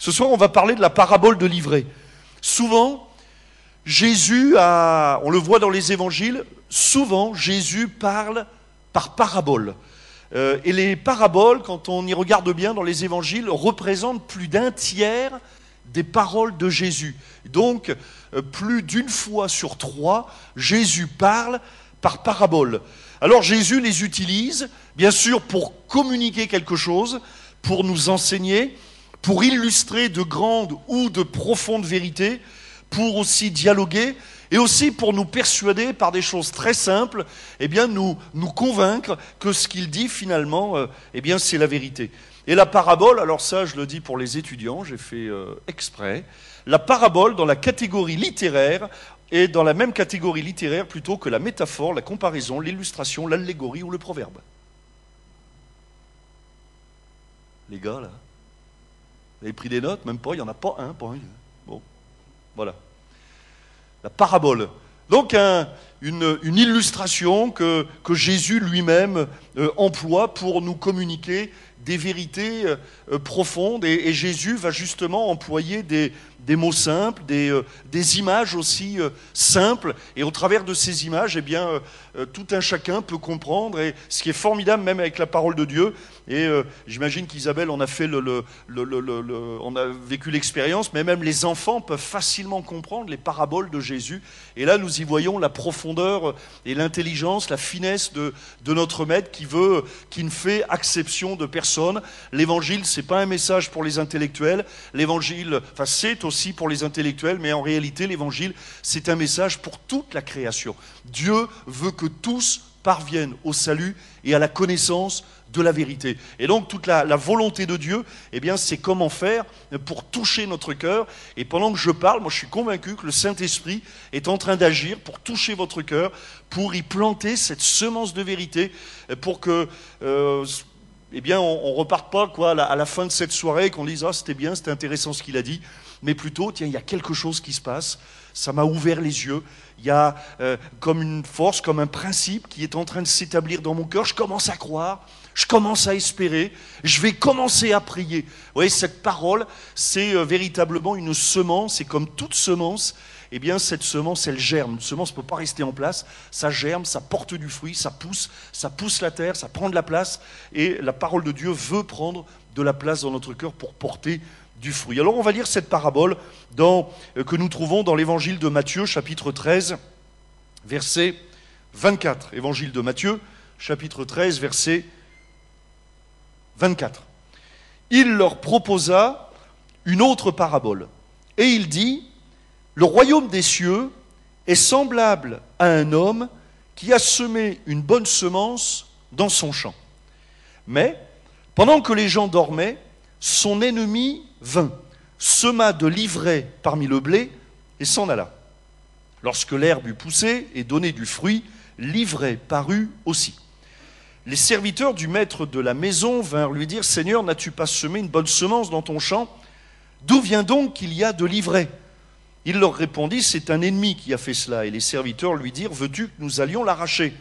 Ce soir, on va parler de la parabole de l'ivraie. Souvent, on le voit dans les évangiles, souvent Jésus parle par parabole. Et les paraboles, quand on y regarde bien dans les évangiles, représentent plus d'un tiers des paroles de Jésus. Donc, plus d'une fois sur trois, Jésus parle par parabole. Alors Jésus les utilise, bien sûr, pour communiquer quelque chose, pour nous enseigner, pour illustrer de grandes ou de profondes vérités, pour aussi dialoguer, et aussi pour nous persuader par des choses très simples, nous convaincre que ce qu'il dit finalement, c'est la vérité. Et la parabole, alors ça je le dis pour les étudiants, j'ai fait exprès, la parabole dans la catégorie littéraire est dans la même catégorie littéraire plutôt que la métaphore, la comparaison, l'illustration, l'allégorie ou le proverbe. Les gars là, vous avez pris des notes? Même pas, il n'y en a pas un. Bon, voilà. La parabole. Donc une illustration que Jésus lui-même emploie pour nous communiquer des vérités profondes. Et Jésus va justement employer des mots simples, des images aussi simples. Et au travers de ces images, tout un chacun peut comprendre. Et ce qui est formidable même avec la parole de Dieu, et j'imagine qu'Isabelle on a fait on a vécu l'expérience, mais même les enfants peuvent facilement comprendre les paraboles de Jésus. Et là, nous y voyons la profondeur et l'intelligence, la finesse de notre Maître qui ne fait acception de personne. L'évangile, c'est pas un message pour les intellectuels. L'évangile, c'est aussi pour les intellectuels, mais en réalité, l'évangile, c'est un message pour toute la création. Dieu veut que tous parviennent au salut et à la connaissance de la vérité. Et donc toute la volonté de Dieu, c'est comment faire pour toucher notre cœur. Et pendant que je parle, moi je suis convaincu que le Saint-Esprit est en train d'agir pour toucher votre cœur, pour y planter cette semence de vérité, pour que on reparte pas à la fin de cette soirée, qu'on dise c'était bien, c'était intéressant ce qu'il a dit, mais plutôt il y a quelque chose qui se passe, ça m'a ouvert les yeux. Il y a comme une force, comme un principe qui est en train de s'établir dans mon cœur. Je commence à croire, je commence à espérer, je vais commencer à prier. Vous voyez, cette parole, c'est véritablement une semence, et comme toute semence, cette semence, elle germe. Une semence ne peut pas rester en place, ça germe, ça porte du fruit, ça pousse la terre, ça prend de la place, et la parole de Dieu veut prendre de la place dans notre cœur pour porter du fruit. Alors on va lire cette parabole que nous trouvons dans l'évangile de Matthieu, chapitre 13, verset 24. Évangile de Matthieu, chapitre 13, verset 24. Il leur proposa une autre parabole, et il dit, le royaume des cieux est semblable à un homme qui a semé une bonne semence dans son champ. Mais, pendant que les gens dormaient, son ennemi vint, sema de l'ivraie parmi le blé et s'en alla. Lorsque l'herbe eut poussé et donné du fruit, l'ivraie parut aussi. Les serviteurs du maître de la maison vinrent lui dire, « Seigneur, n'as-tu pas semé une bonne semence dans ton champ? D'où vient donc qu'il y a de l'ivraie ?» Il leur répondit, « C'est un ennemi qui a fait cela. » Et les serviteurs lui dirent, « Veux-tu que nous allions l'arracher? »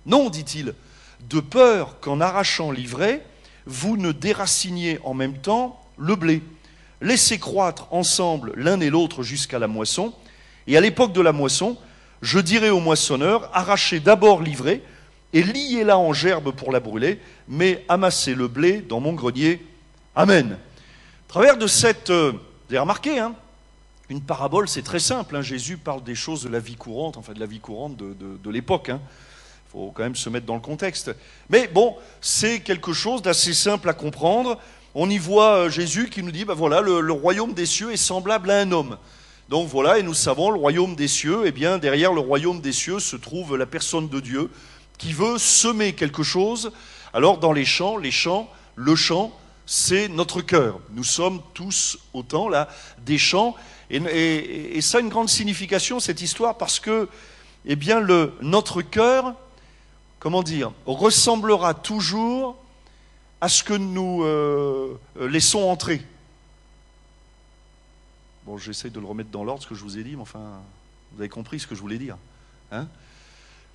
« Non, dit-il, de peur qu'en arrachant l'ivraie, vous ne déraciniez en même temps le blé. Laissez croître ensemble l'un et l'autre jusqu'à la moisson. Et à l'époque de la moisson, je dirai au moissonneur, arrachez d'abord l'ivraie et liez-la en gerbe pour la brûler, mais amassez le blé dans mon grenier. Amen. À travers de cette... vous avez remarqué, une parabole, c'est très simple. Jésus parle des choses de la vie courante, de la vie courante de l'époque. Il faut quand même se mettre dans le contexte. Mais bon, c'est quelque chose d'assez simple à comprendre. On y voit Jésus qui nous dit, le royaume des cieux est semblable à un homme. Donc voilà, et nous savons, le royaume des cieux, derrière le royaume des cieux se trouve la personne de Dieu qui veut semer quelque chose. Alors dans le champ, le champ, c'est notre cœur. Nous sommes tous autant là des champs. Et ça a une grande signification, cette histoire, parce que notre cœur, ressemblera toujours à ce que nous laissons entrer. Bon, j'essaie de le remettre dans l'ordre, ce que je vous ai dit, mais vous avez compris ce que je voulais dire.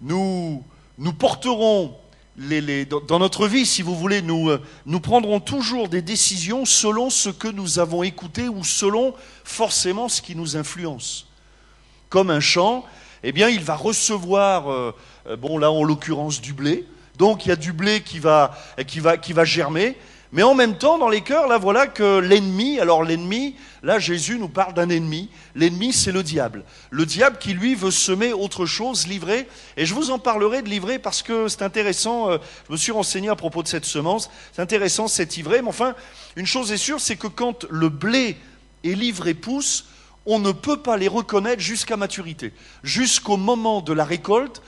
Nous porterons dans notre vie, si vous voulez, nous prendrons toujours des décisions selon ce que nous avons écouté ou selon forcément ce qui nous influence. Comme un champ, eh bien, il va recevoir, bon là en l'occurrence du blé, donc il y a du blé qui va germer, mais en même temps, dans les cœurs, là voilà que l'ennemi, alors l'ennemi, là Jésus nous parle d'un ennemi, l'ennemi c'est le diable qui lui veut semer autre chose, livrer, et je vous en parlerai de livrer parce que c'est intéressant, je me suis renseigné à propos de cette semence, c'est intéressant cette ivrée, mais enfin, une chose est sûre, c'est que quand le blé et l'ivraie poussent, on ne peut pas les reconnaître jusqu'à maturité. Jusqu'au moment de la récolte,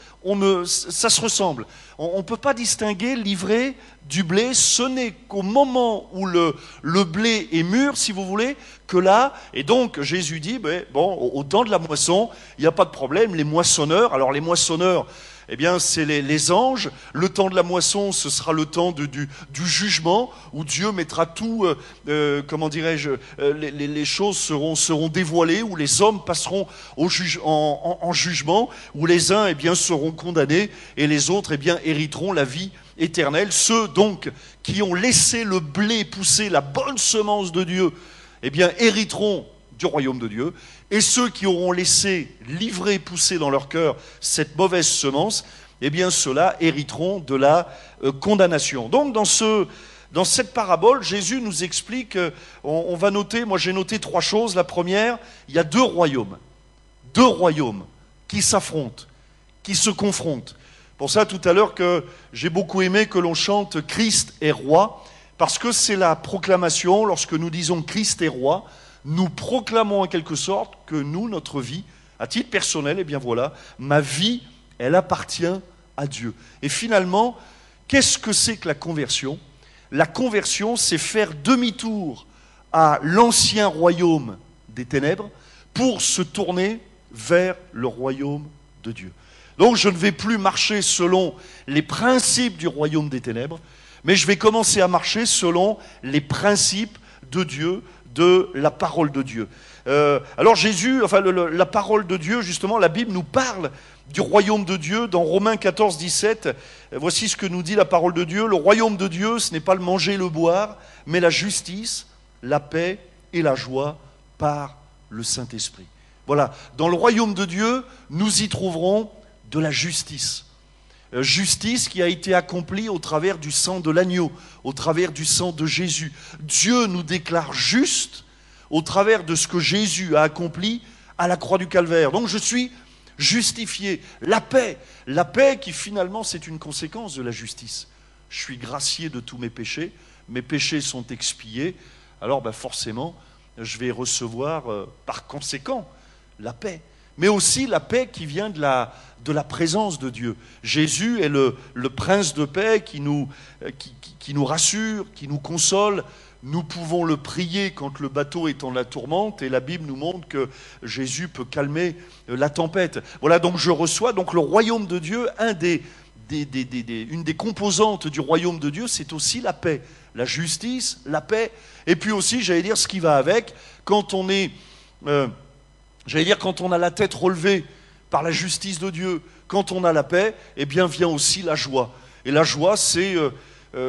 ça se ressemble. On ne peut pas distinguer l'ivraie du blé. Ce n'est qu'au moment où le blé est mûr, si vous voulez, que là, et donc Jésus dit, bon, au temps de la moisson, il n'y a pas de problème, les moissonneurs, alors les moissonneurs, eh bien, c'est les anges. Le temps de la moisson, ce sera le temps du jugement, où Dieu mettra tout, comment dirais-je, les choses seront dévoilées, où les hommes passeront en jugement, où les uns, eh bien, seront condamnés, et les autres, eh bien, hériteront la vie éternelle. Ceux, donc, qui ont laissé le blé pousser, la bonne semence de Dieu, eh bien, hériteront du royaume de Dieu, et ceux qui auront laissé l'ivraie pousser dans leur cœur cette mauvaise semence, eh bien ceux-là hériteront de la condamnation. Donc dans cette parabole, Jésus nous explique, on va noter, moi j'ai noté 3 choses. La première, il y a deux royaumes qui s'affrontent, qui se confrontent. Pour ça tout à l'heure que j'ai beaucoup aimé que l'on chante Christ est roi, parce que c'est la proclamation, lorsque nous disons Christ est roi, nous proclamons en quelque sorte que nous, notre vie, à titre personnel, eh bien voilà, ma vie, elle appartient à Dieu. Et finalement, qu'est-ce que c'est que la conversion ? La conversion, c'est faire demi-tour à l'ancien royaume des ténèbres pour se tourner vers le royaume de Dieu. Donc je ne vais plus marcher selon les principes du royaume des ténèbres, mais je vais commencer à marcher selon les principes de Dieu, de la parole de Dieu. Alors Jésus, enfin la parole de Dieu, justement, la Bible nous parle du royaume de Dieu dans Romains 14, 17. Voici ce que nous dit la parole de Dieu. Le royaume de Dieu, ce n'est pas le manger et le boire, mais la justice, la paix et la joie par le Saint-Esprit. Voilà, dans le royaume de Dieu, nous y trouverons de la justice. Justice qui a été accomplie au travers du sang de l'agneau, au travers du sang de Jésus. Dieu nous déclare justes au travers de ce que Jésus a accompli à la croix du Calvaire. Donc je suis justifié. La paix qui finalement c'est une conséquence de la justice. Je suis gracié de tous mes péchés sont expiés, alors forcément je vais recevoir par conséquent la paix. Mais aussi la paix qui vient de la présence de Dieu. Jésus est le prince de paix qui nous rassure, qui nous console. Nous pouvons le prier quand le bateau est en la tourmente, et la Bible nous montre que Jésus peut calmer la tempête. Voilà, donc je reçois donc le royaume de Dieu, une des composantes du royaume de Dieu, c'est aussi la paix, la justice, la paix, et puis aussi, j'allais dire, ce qui va avec, quand on est... quand on a la tête relevée par la justice de Dieu, quand on a la paix, eh bien vient aussi la joie. Et la joie, c'est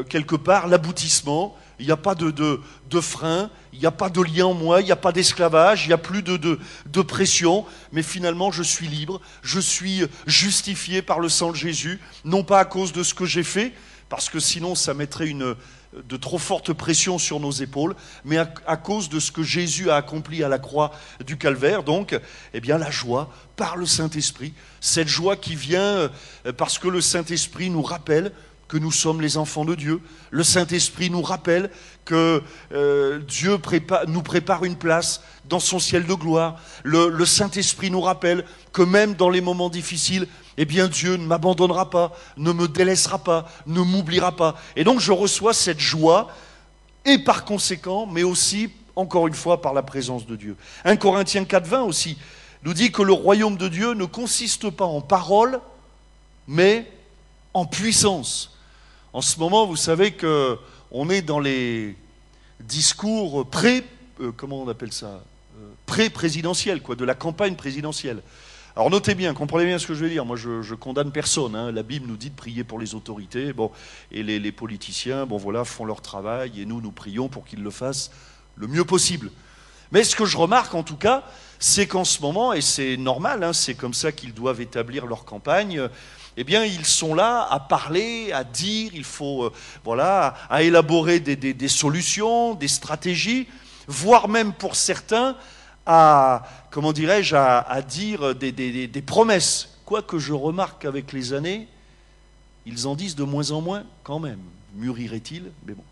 quelque part l'aboutissement. Il n'y a pas de frein, il n'y a pas de lien en moi, il n'y a pas d'esclavage, il n'y a plus de pression. Mais finalement, je suis libre, je suis justifié par le sang de Jésus, non pas à cause de ce que j'ai fait, parce que sinon ça mettrait de trop fortes pressions sur nos épaules, mais à cause de ce que Jésus a accompli à la croix du Calvaire. Donc, eh bien, la joie par le Saint-Esprit, cette joie qui vient parce que le Saint-Esprit nous rappelle que nous sommes les enfants de Dieu. Le Saint-Esprit nous rappelle que Dieu nous prépare une place dans son ciel de gloire. Le Saint-Esprit nous rappelle que même dans les moments difficiles, eh bien Dieu ne m'abandonnera pas, ne me délaissera pas, ne m'oubliera pas. Et donc je reçois cette joie, et par conséquent, mais aussi, encore une fois, par la présence de Dieu. 1 Corinthiens 4, 20 aussi nous dit que le royaume de Dieu ne consiste pas en paroles, mais en puissance. En ce moment, vous savez qu'on est dans les discours comment on appelle ça, pré-présidentiels, de la campagne présidentielle. Alors notez bien, comprenez bien ce que je veux dire. Moi, je condamne personne, hein. La Bible nous dit de prier pour les autorités, bon, et les politiciens, bon voilà, font leur travail, et nous prions pour qu'ils le fassent le mieux possible. Mais ce que je remarque en tout cas, c'est qu'en ce moment, et c'est normal, hein, c'est comme ça qu'ils doivent établir leur campagne, eh bien ils sont là à parler, à dire, il faut voilà, à élaborer des solutions, des stratégies, voire même pour certains, à, comment dirais-je, à dire des promesses. Quoique je remarque avec les années, ils en disent de moins en moins quand même. Mûrirait-il? Mais bon.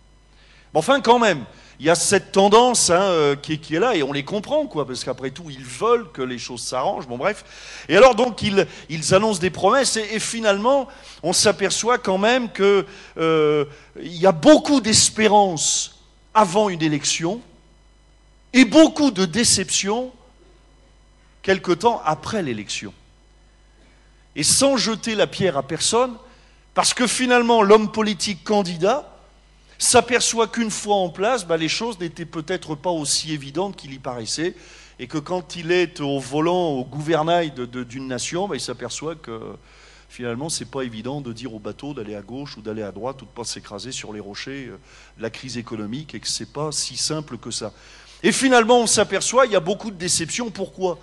Enfin, quand même, il y a cette tendance hein, qui est là, et on les comprend, quoi, parce qu'après tout, ils veulent que les choses s'arrangent, bon bref. Et alors donc, ils annoncent des promesses, et finalement, on s'aperçoit quand même qu'il y a beaucoup d'espérance avant une élection, et beaucoup de déception quelque temps après l'élection. Et sans jeter la pierre à personne, parce que finalement, l'homme politique candidat s'aperçoit qu'une fois en place, les choses n'étaient peut-être pas aussi évidentes qu'il y paraissait, et que quand il est au volant, au gouvernail d'une nation, il s'aperçoit que finalement, c'est pas évident de dire au bateau d'aller à gauche ou d'aller à droite ou de ne pas s'écraser sur les rochers de la crise économique, et que c'est pas si simple que ça. Et finalement, on s'aperçoit, il y a beaucoup de déceptions. Pourquoi?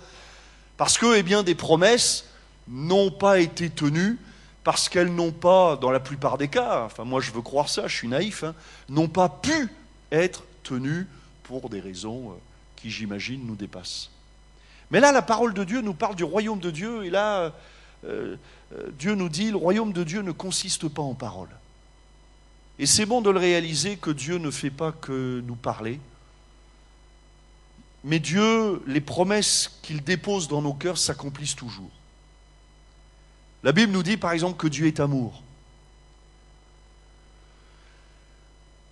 Parce que, eh bien, des promesses n'ont pas été tenues, parce qu'elles n'ont pas, dans la plupart des cas, enfin moi je veux croire ça, je suis naïf, hein, n'ont pas pu être tenues pour des raisons qui, j'imagine, nous dépassent. Mais là, la parole de Dieu nous parle du royaume de Dieu, et là, Dieu nous dit, le royaume de Dieu ne consiste pas en paroles. Et c'est bon de le réaliser que Dieu ne fait pas que nous parler, mais Dieu, les promesses qu'il dépose dans nos cœurs s'accomplissent toujours. La Bible nous dit par exemple que Dieu est amour.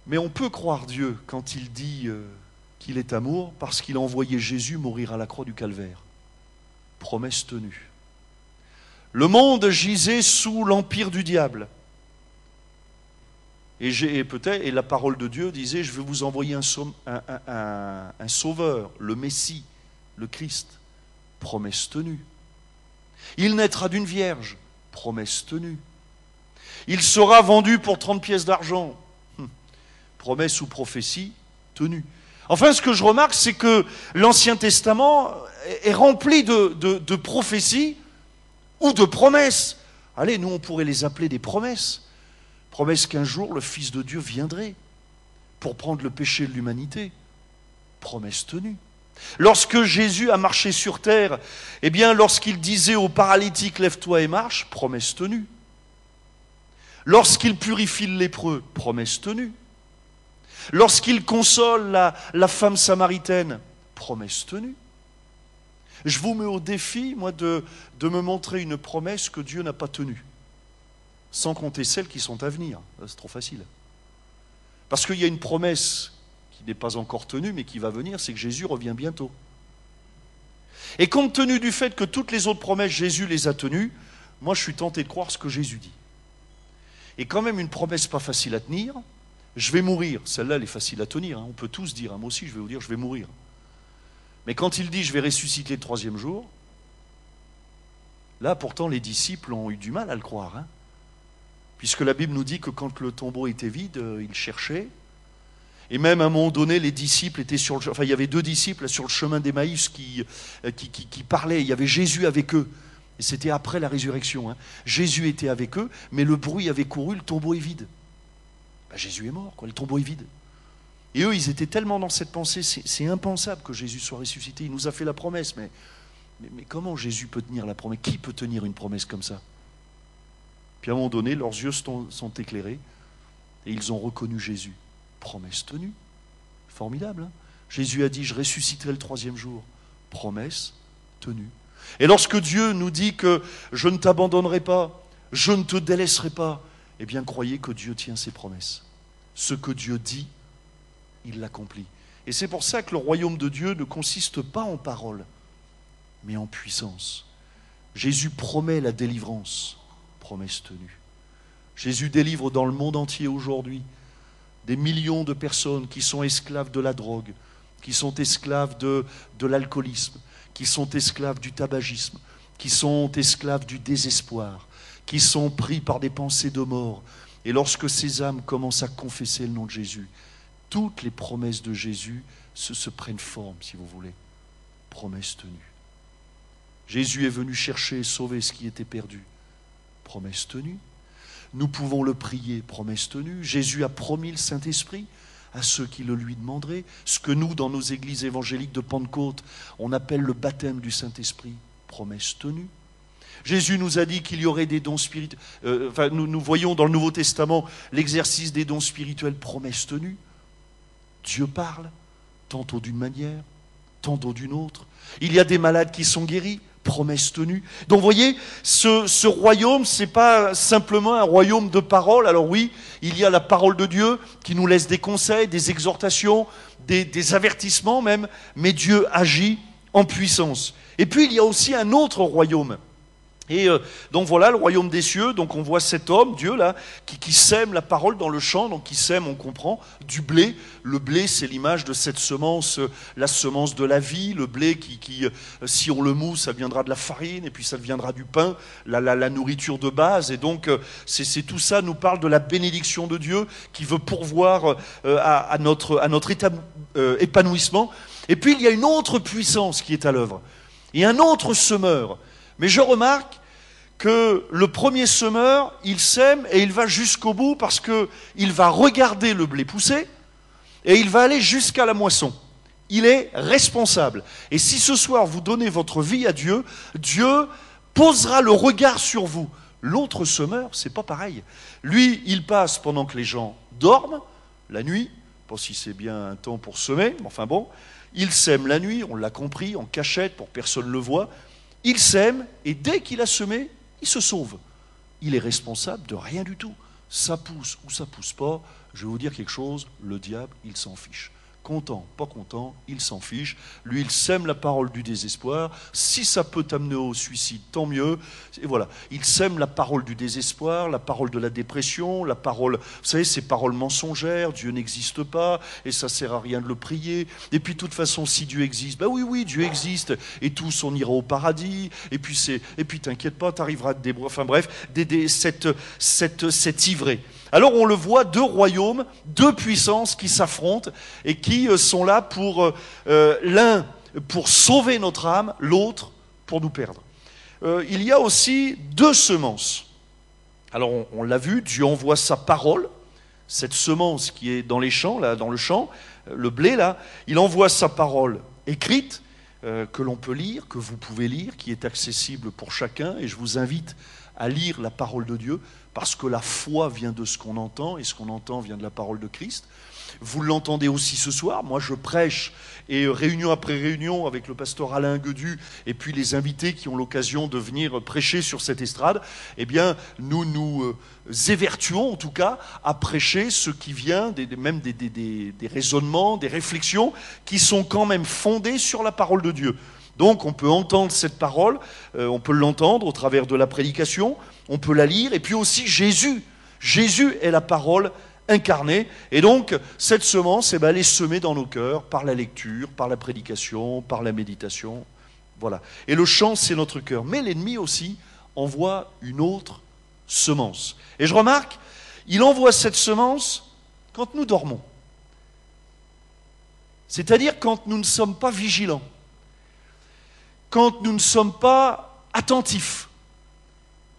Mais on peut croire Dieu quand il dit qu'il est amour parce qu'il a envoyé Jésus mourir à la croix du Calvaire. Promesse tenue. Le monde gisait sous l'empire du diable. Et la parole de Dieu disait, je vais vous envoyer un sauveur, le Messie, le Christ. Promesse tenue. Il naîtra d'une vierge. Promesse tenue. Il sera vendu pour 30 pièces d'argent. Promesse ou prophétie tenue. Enfin, ce que je remarque, c'est que l'Ancien Testament est rempli de prophéties ou de promesses. Allez, nous, on pourrait les appeler des promesses. Promesse qu'un jour, le Fils de Dieu viendrait pour prendre le péché de l'humanité. Promesse tenue. Lorsque Jésus a marché sur terre, eh bien, lorsqu'il disait aux paralytiques, lève-toi et marche, promesse tenue. Lorsqu'il purifie le lépreux, promesse tenue. Lorsqu'il console la femme samaritaine, promesse tenue. Je vous mets au défi, moi, de me montrer une promesse que Dieu n'a pas tenue. Sans compter celles qui sont à venir. C'est trop facile. Parce qu'il y a une promesse qui n'est pas encore tenue, mais qui va venir, c'est que Jésus revient bientôt. Et compte tenu du fait que toutes les autres promesses, Jésus les a tenues, moi je suis tenté de croire ce que Jésus dit. Et quand même une promesse pas facile à tenir, je vais mourir. Celle-là, elle est facile à tenir. On peut tous dire, moi aussi je vais vous dire, je vais mourir. Mais quand il dit, je vais ressusciter le 3e jour, là pourtant les disciples ont eu du mal à le croire. Puisque la Bible nous dit que quand le tombeau était vide, ils cherchaient. Et même à un moment donné, les disciples étaient sur le... Enfin, il y avait 2 disciples sur le chemin d'Emmaüs qui parlaient. Il y avait Jésus avec eux. Et c'était après la résurrection. Jésus était avec eux, mais le bruit avait couru, le tombeau est vide. Jésus est mort, le tombeau est vide. Et eux, ils étaient tellement dans cette pensée, c'est impensable que Jésus soit ressuscité. Il nous a fait la promesse, mais comment Jésus peut tenir la promesse? Qui peut tenir une promesse comme ça? Puis à un moment donné, leurs yeux sont éclairés et ils ont reconnu Jésus. Promesse tenue. Formidable. Jésus a dit, je ressusciterai le 3e jour. Promesse tenue. Et lorsque Dieu nous dit que je ne t'abandonnerai pas, je ne te délaisserai pas, eh bien croyez que Dieu tient ses promesses. Ce que Dieu dit, il l'accomplit. Et c'est pour ça que le royaume de Dieu ne consiste pas en paroles, mais en puissance. Jésus promet la délivrance. Promesse tenue. Jésus délivre dans le monde entier aujourd'hui des millions de personnes qui sont esclaves de la drogue, qui sont esclaves de l'alcoolisme, qui sont esclaves du tabagisme, qui sont esclaves du désespoir, qui sont pris par des pensées de mort. Et lorsque ces âmes commencent à confesser le nom de Jésus, toutes les promesses de Jésus se prennent forme, si vous voulez. Promesse tenue. Jésus est venu chercher et sauver ce qui était perdu. Promesse tenue. Nous pouvons le prier, promesse tenue. Jésus a promis le Saint-Esprit à ceux qui le lui demanderaient. Ce que nous, dans nos églises évangéliques de Pentecôte, on appelle le baptême du Saint-Esprit. Promesse tenue. Jésus nous a dit qu'il y aurait des dons spirituels. Nous voyons dans le Nouveau Testament l'exercice des dons spirituels, promesse tenue. Dieu parle, tantôt d'une manière, tantôt d'une autre. Il y a des malades qui sont guéris, promesse tenue. Donc vous voyez, ce royaume, ce n'est pas simplement un royaume de parole. Alors oui, il y a la parole de Dieu qui nous laisse des conseils, des exhortations, des avertissements même, mais Dieu agit en puissance. Et puis il y a aussi un autre royaume. Et donc voilà le royaume des cieux. Donc on voit cet homme, Dieu là, qui sème la parole dans le champ. Donc qui sème, on comprend, du blé. Le blé, c'est l'image de cette semence, la semence de la vie. Le blé qui si on le mousse, ça viendra de la farine, et puis ça deviendra du pain, la nourriture de base. Et donc c'est tout ça nous parle de la bénédiction de Dieu qui veut pourvoir à notre épanouissement. Et puis il y a une autre puissance qui est à l'œuvre. Et un autre semeur. Mais je remarque que le premier semeur, il sème et il va jusqu'au bout parce qu'il va regarder le blé pousser et il va aller jusqu'à la moisson. Il est responsable. Et si ce soir vous donnez votre vie à Dieu, Dieu posera le regard sur vous. L'autre semeur, c'est pas pareil. Lui, il passe pendant que les gens dorment, la nuit, pas si c'est bien un temps pour semer, mais enfin bon, il sème la nuit, on l'a compris, en cachette pour que personne ne le voie. Il sème, et dès qu'il a semé, il se sauve. Il est responsable de rien du tout. Ça pousse ou ça pousse pas, je vais vous dire quelque chose, le diable, il s'en fiche. Content, pas content, il s'en fiche. Lui, il sème la parole du désespoir. Si ça peut t'amener au suicide, tant mieux. Et voilà, il sème la parole du désespoir, la parole de la dépression, la parole, vous savez, ces paroles mensongères, Dieu n'existe pas, et ça sert à rien de le prier. Et puis, de toute façon, si Dieu existe, ben oui, Dieu existe, et tous, on ira au paradis. Et puis t'inquiète pas, t'arriveras à te débrouiller. Enfin bref, cette ivrée. Alors on le voit, deux royaumes, deux puissances qui s'affrontent et qui sont là pour l'un pour sauver notre âme, l'autre pour nous perdre. Il y a aussi deux semences. Alors on l'a vu, Dieu envoie sa parole, cette semence qui est dans les champs, là, dans le champ, le blé là, il envoie sa parole écrite que l'on peut lire, que vous pouvez lire, qui est accessible pour chacun, et je vous invite à lire la parole de Dieu, parce que la foi vient de ce qu'on entend, et ce qu'on entend vient de la parole de Christ. Vous l'entendez aussi ce soir, moi je prêche, et réunion après réunion avec le pasteur Alain Guedu, et puis les invités qui ont l'occasion de venir prêcher sur cette estrade, eh bien nous nous évertuons en tout cas à prêcher ce qui vient, même des raisonnements, des réflexions, qui sont quand même fondés sur la parole de Dieu. Donc on peut entendre cette parole, on peut l'entendre au travers de la prédication, on peut la lire, et puis aussi Jésus. Jésus est la parole incarnée, et donc cette semence, elle est semée dans nos cœurs par la lecture, par la prédication, par la méditation. Voilà. Et le chant, c'est notre cœur. Mais l'ennemi aussi envoie une autre semence. Et je remarque, il envoie cette semence quand nous dormons. C'est-à-dire quand nous ne sommes pas vigilants. Quand nous ne sommes pas attentifs,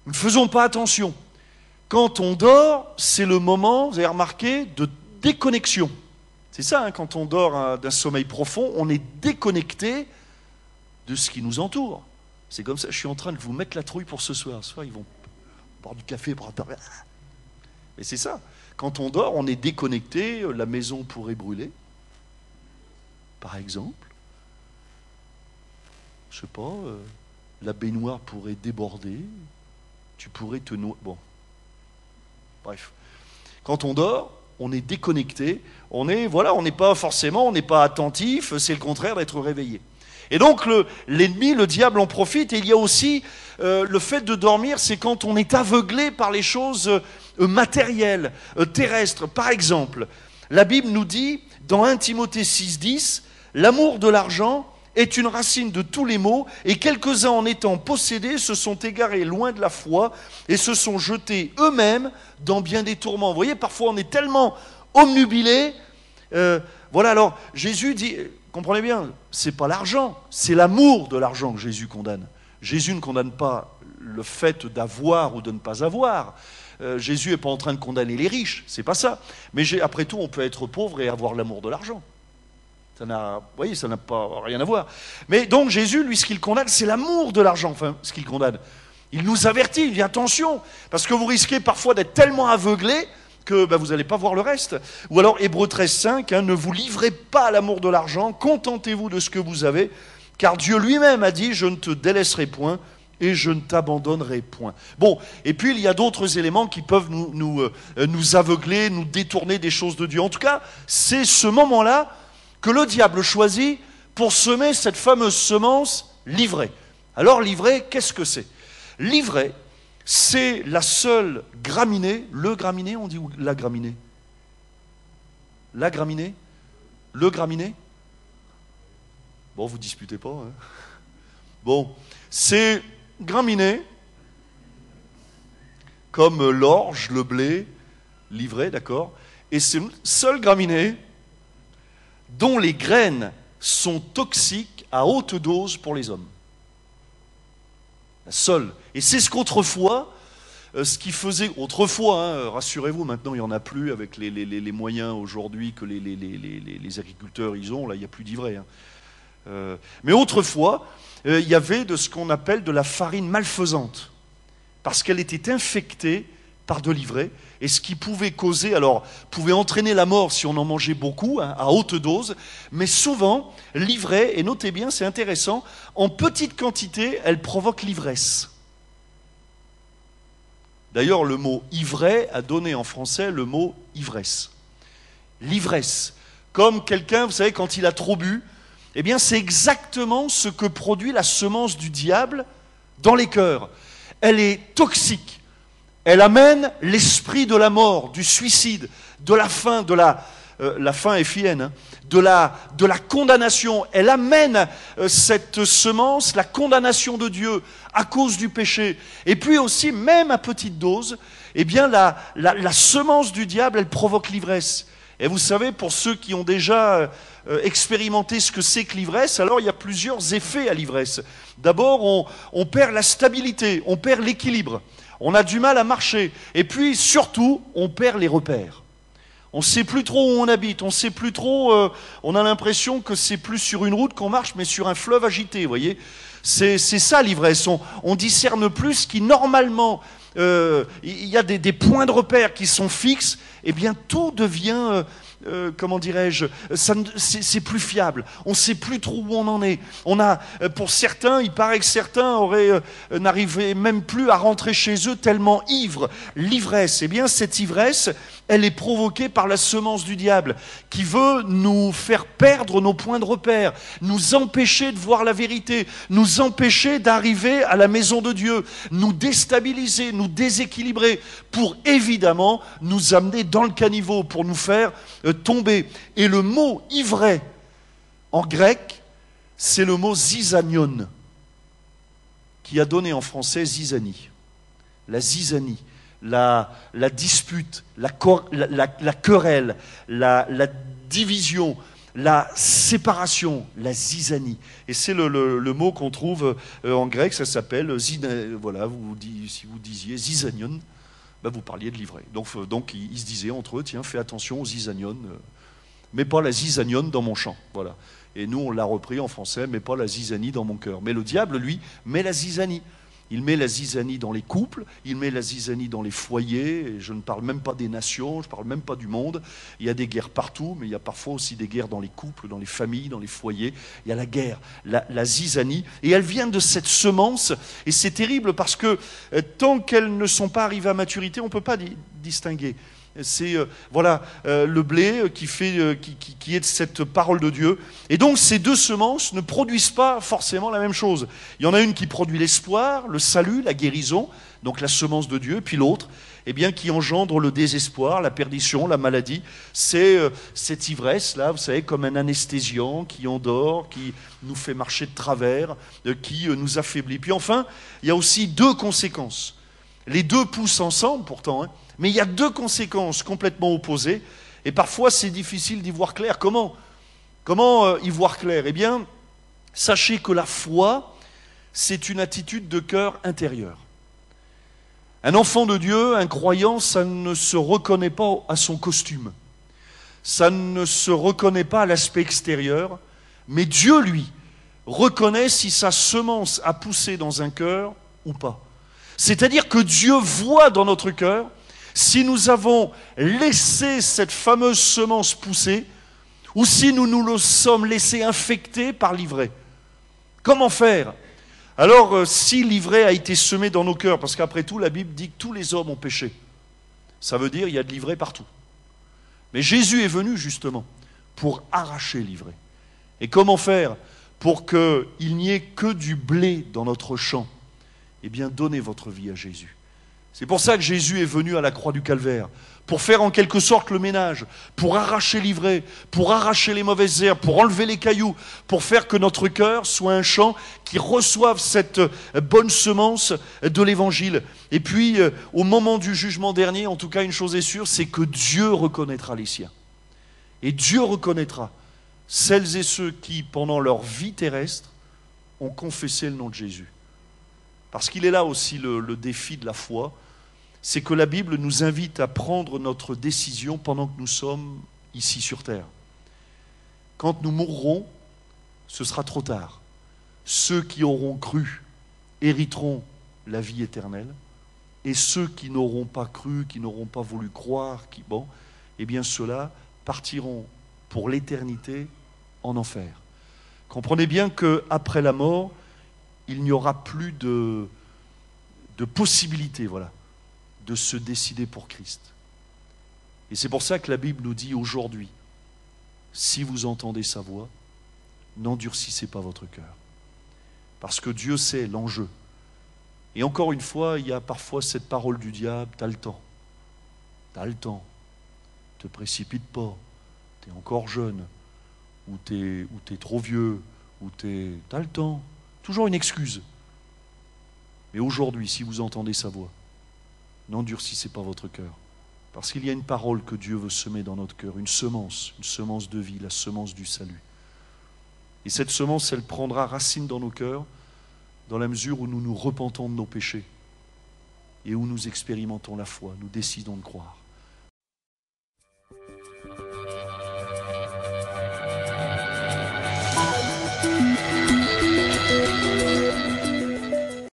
nous ne faisons pas attention. Quand on dort, c'est le moment, vous avez remarqué, de déconnexion. C'est ça, hein, quand on dort d'un sommeil profond, on est déconnecté de ce qui nous entoure. C'est comme ça, je suis en train de vous mettre la trouille pour ce soir. Ce soir, ils vont boire du café, mais c'est ça. Quand on dort, on est déconnecté, la maison pourrait brûler, par exemple. Je sais pas, la baignoire pourrait déborder, tu pourrais te noyer. Bon, bref. Quand on dort, on est déconnecté, on n'est pas attentif, c'est le contraire d'être réveillé. Et donc l'ennemi, le diable en profite, et il y a aussi le fait de dormir, c'est quand on est aveuglé par les choses matérielles, terrestres. Par exemple, la Bible nous dit, dans 1 Timothée 6,10, l'amour de l'argent est une racine de tous les maux, et quelques-uns en étant possédés se sont égarés loin de la foi et se sont jetés eux-mêmes dans bien des tourments. Vous voyez, parfois on est tellement omnubilé. Voilà, alors Jésus dit, comprenez bien, c'est pas l'argent, c'est l'amour de l'argent que Jésus condamne. Jésus ne condamne pas le fait d'avoir ou de ne pas avoir. Jésus n'est pas en train de condamner les riches, c'est pas ça. Mais après tout, on peut être pauvre et avoir l'amour de l'argent. Vous voyez, ça n'a pas rien à voir. Mais donc Jésus, lui, ce qu'il condamne, c'est l'amour de l'argent, enfin, ce qu'il condamne. Il nous avertit, il dit attention, parce que vous risquez parfois d'être tellement aveuglé que vous n'allez pas voir le reste. Ou alors Hébreux 13,5, ne vous livrez pas à l'amour de l'argent, contentez-vous de ce que vous avez, car Dieu lui-même a dit, je ne te délaisserai point et je ne t'abandonnerai point. Bon, et puis il y a d'autres éléments qui peuvent nous aveugler, nous détourner des choses de Dieu. En tout cas, c'est ce moment-là que le diable choisit pour semer cette fameuse semence l'ivraie. Alors l'ivraie, qu'est-ce que c'est? L'ivraie, c'est la seule graminée, le graminé, on dit, ou la graminée? La graminée? Le graminé? Bon, vous disputez pas, hein? Bon, c'est graminé, comme l'orge, le blé, l'ivraie, d'accord? Et c'est une seule graminée dont les graines sont toxiques à haute dose pour les hommes. La seule. Et c'est ce qu'autrefois, ce qui faisait, autrefois, hein, rassurez-vous, maintenant il n'y en a plus avec les moyens aujourd'hui que les agriculteurs ils ont, là il n'y a plus d'ivraie. Hein. Mais autrefois, il y avait de ce qu'on appelle de la farine malfaisante, parce qu'elle était infectée par de l'ivraie, et ce qui pouvait causer, alors, pouvait entraîner la mort si on en mangeait beaucoup, hein, à haute dose, mais souvent, l'ivraie, et notez bien, c'est intéressant, en petite quantité, elle provoque l'ivresse. D'ailleurs, le mot ivraie a donné en français le mot ivresse. L'ivresse, comme quelqu'un, vous savez, quand il a trop bu, eh bien, c'est exactement ce que produit la semence du diable dans les cœurs. Elle est toxique. Elle amène l'esprit de la mort, du suicide, de la faim, la faim FIN, hein, de la condamnation. Elle amène cette semence, la condamnation de Dieu à cause du péché. Et puis aussi, même à petite dose, eh bien la semence du diable, elle provoque l'ivresse. Et vous savez, pour ceux qui ont déjà expérimenté ce que c'est que l'ivresse, alors il y a plusieurs effets à l'ivresse. D'abord, on perd la stabilité, on perd l'équilibre. On a du mal à marcher. Et puis, surtout, on perd les repères. On ne sait plus trop où on habite. On sait plus trop... on a l'impression que c'est plus sur une route qu'on marche, mais sur un fleuve agité, vous voyez. C'est ça l'ivresse. On discerne plus ce qui, normalement... il y a des points de repère qui sont fixes. Eh bien, tout devient... comment dirais-je, c'est plus fiable. On ne sait plus trop où on en est. On a, pour certains, il paraît que certains n'arrivaient même plus à rentrer chez eux tellement ivres. L'ivresse, eh bien cette ivresse, elle est provoquée par la semence du diable qui veut nous faire perdre nos points de repère, nous empêcher de voir la vérité, nous empêcher d'arriver à la maison de Dieu, nous déstabiliser, nous déséquilibrer pour évidemment nous amener dans le caniveau, pour nous faire tomber. Et le mot ivraie en grec, c'est le mot zizanion, qui a donné en français zizanie. La zizanie, la dispute, la querelle, la division, la séparation, la zizanie. Et c'est le mot qu'on trouve en grec, ça s'appelle, voilà, si vous disiez zizanion, vous parliez de l'ivraie. Donc ils se disaient entre eux, tiens, fais attention aux zizanion, mets pas la zizanion dans mon champ. Voilà. Et nous, on l'a repris en français, mets pas la zizanie dans mon cœur. Mais le diable, lui, met la zizanie. Il met la zizanie dans les couples, il met la zizanie dans les foyers, et je ne parle même pas des nations, je ne parle même pas du monde. Il y a des guerres partout, mais il y a parfois aussi des guerres dans les couples, dans les familles, dans les foyers. Il y a la guerre, la zizanie, et elle vient de cette semence, et c'est terrible parce que tant qu'elles ne sont pas arrivées à maturité, on ne peut pas distinguer. C'est voilà le blé qui est cette parole de Dieu. Et donc ces deux semences ne produisent pas forcément la même chose. Il y en a une qui produit l'espoir, le salut, la guérison, donc la semence de Dieu, puis l'autre, eh bien, qui engendre le désespoir, la perdition, la maladie. C'est cette ivresse-là, vous savez, comme un anesthésiant qui endort, qui nous fait marcher de travers, qui nous affaiblit. Puis enfin, il y a aussi deux conséquences. Les deux poussent ensemble pourtant, hein, mais il y a deux conséquences complètement opposées, et parfois c'est difficile d'y voir clair. Comment y voir clair? Eh bien, sachez que la foi, c'est une attitude de cœur intérieur. Un enfant de Dieu, un croyant, ça ne se reconnaît pas à son costume, ça ne se reconnaît pas à l'aspect extérieur, mais Dieu, lui, reconnaît si sa semence a poussé dans un cœur ou pas. C'est-à-dire que Dieu voit dans notre cœur si nous avons laissé cette fameuse semence pousser ou si nous nous le sommes laissés infecter par l'ivraie. Comment faire? Alors, si l'ivraie a été semée dans nos cœurs, parce qu'après tout, la Bible dit que tous les hommes ont péché, ça veut dire qu'il y a de l'ivraie partout. Mais Jésus est venu justement pour arracher l'ivraie. Et comment faire pour qu'il n'y ait que du blé dans notre champ? Eh bien, donnez votre vie à Jésus. C'est pour ça que Jésus est venu à la croix du Calvaire, pour faire en quelque sorte le ménage, pour arracher l'ivraie, pour arracher les mauvaises herbes, pour enlever les cailloux, pour faire que notre cœur soit un champ qui reçoive cette bonne semence de l'Évangile. Et puis, au moment du jugement dernier, en tout cas, une chose est sûre, c'est que Dieu reconnaîtra les siens. Et Dieu reconnaîtra celles et ceux qui, pendant leur vie terrestre, ont confessé le nom de Jésus. Parce qu'il est là aussi le défi de la foi, c'est que la Bible nous invite à prendre notre décision pendant que nous sommes ici sur terre. Quand nous mourrons, ce sera trop tard. Ceux qui auront cru hériteront la vie éternelle, et ceux qui n'auront pas cru, qui n'auront pas voulu croire, eh bien ceux-là partiront pour l'éternité en enfer. Comprenez bien qu'après la mort, il n'y aura plus de possibilité, de se décider pour Christ. Et c'est pour ça que la Bible nous dit aujourd'hui, si vous entendez sa voix, n'endurcissez pas votre cœur. Parce que Dieu sait l'enjeu. Et encore une fois, il y a parfois cette parole du diable, t'as le temps. T'as le temps. Te précipite pas. T'es encore jeune. Ou t'es trop vieux. Ou t'as le temps. Toujours une excuse. Mais aujourd'hui, si vous entendez sa voix, n'endurcissez pas votre cœur. Parce qu'il y a une parole que Dieu veut semer dans notre cœur, une semence de vie, la semence du salut. Et cette semence, elle prendra racine dans nos cœurs dans la mesure où nous nous repentons de nos péchés et où nous expérimentons la foi, nous décidons de croire.